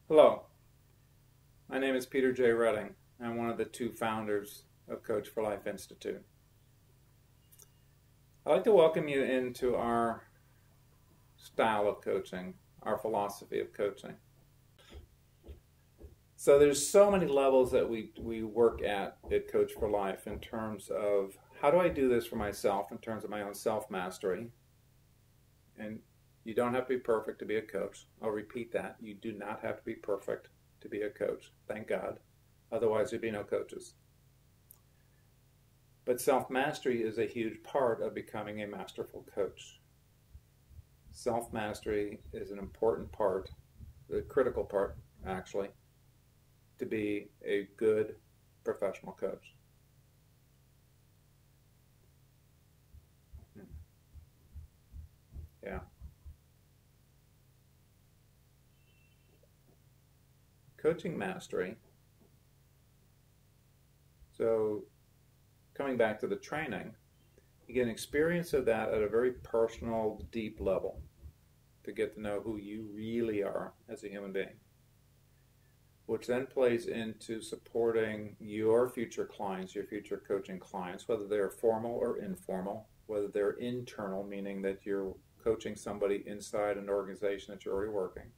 Hello, my name is Peter J. Redding. I'm one of the two founders of Coach for Life Institute. I'd like to welcome you into our style of coaching, our philosophy of coaching. So there's so many levels that we work at Coach for Life in terms of how do I do this for myself in terms of my own self-mastery. And you don't have to be perfect to be a coach. I'll repeat that. You do not have to be perfect to be a coach. Thank God. Otherwise, there'd be no coaches. But self-mastery is a huge part of becoming a masterful coach. Self-mastery is an important part, a critical part, actually, to be a good professional coach. Yeah. Coaching mastery. So coming back to the training, you get an experience of that at a very personal, deep level to get to know who you really are as a human being, which then plays into supporting your future clients, your future coaching clients, whether they're formal or informal, whether they're internal, meaning that you're coaching somebody inside an organization that you're already working,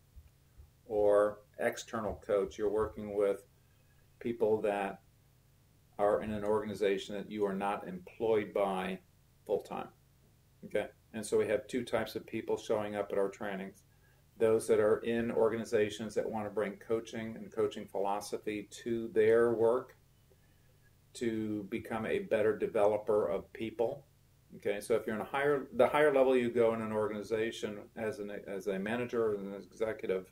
or external coach, you're working with people that are in an organization that you are not employed by full-time. Okay, and so we have two types of people showing up at our trainings. Those that are in organizations that want to bring coaching and coaching philosophy to their work to become a better developer of people. Okay, so if you're in the higher level you go in an organization as a manager or an executive,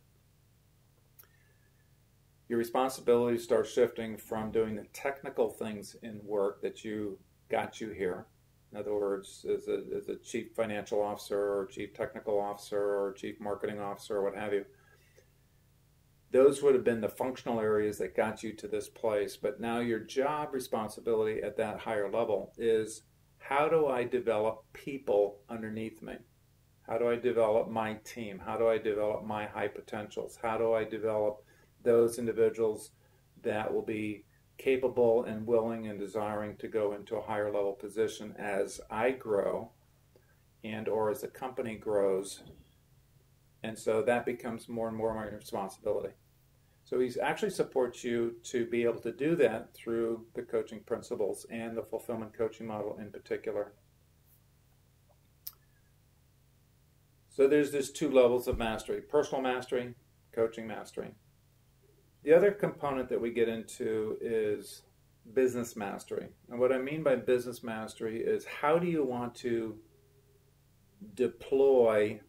your responsibility starts shifting from doing the technical things in work that got you here. In other words, as a chief financial officer or chief technical officer or chief marketing officer or what have you. Those would have been the functional areas that got you to this place. But now your job responsibility at that higher level is, how do I develop people underneath me? How do I develop my team? How do I develop my high potentials? How do I develop those individuals that will be capable and willing and desiring to go into a higher level position as I grow and or as the company grows? And so that becomes more and more my responsibility. So he actually supports you to be able to do that through the coaching principles and the fulfillment coaching model in particular. So there's these two levels of mastery: personal mastery, coaching mastery. The other component that we get into is business mastery. And what I mean by business mastery is, how do you want to deploy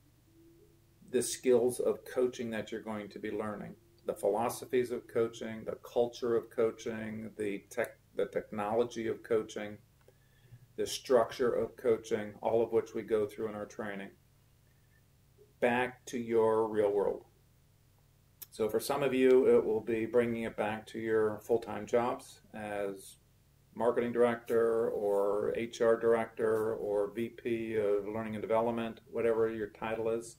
the skills of coaching that you're going to be learning? The philosophies of coaching, the culture of coaching, the technology of coaching, the structure of coaching, all of which we go through in our training, back to your real world. So for some of you, it will be bringing it back to your full-time jobs as marketing director or HR director or VP of learning and development, whatever your title is,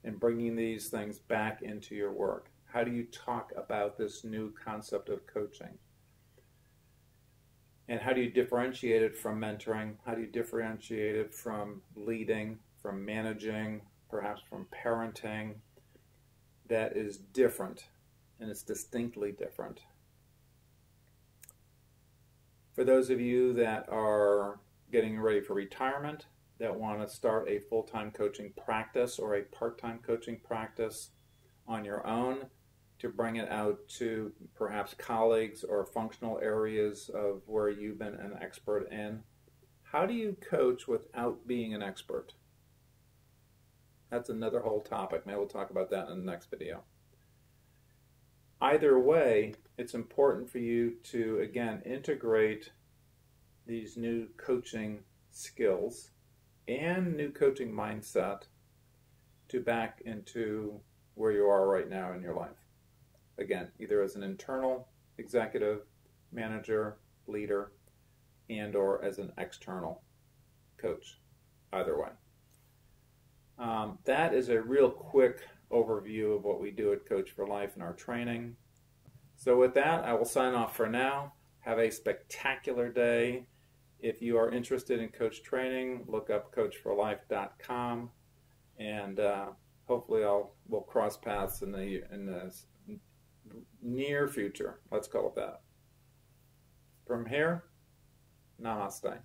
and bringing these things back into your work. How do you talk about this new concept of coaching? And how do you differentiate it from mentoring? How do you differentiate it from leading, from managing, perhaps from parenting? That is different, and it's distinctly different. For those of you that are getting ready for retirement, that want to start a full-time coaching practice or a part-time coaching practice on your own to bring it out to perhaps colleagues or functional areas of where you've been an expert in, how do you coach without being an expert? That's another whole topic. Maybe we'll talk about that in the next video. Either way, it's important for you to, again, integrate these new coaching skills and new coaching mindset to back into where you are right now in your life. Again, either as an internal executive, manager, leader, and or as an external coach. Either way. That is a real quick overview of what we do at Coach for Life in our training. So with that, I will sign off for now. Have a spectacular day. If you are interested in coach training, look up coachforlife.com, and hopefully we'll cross paths in the near future. Let's call it that. From here, namaste.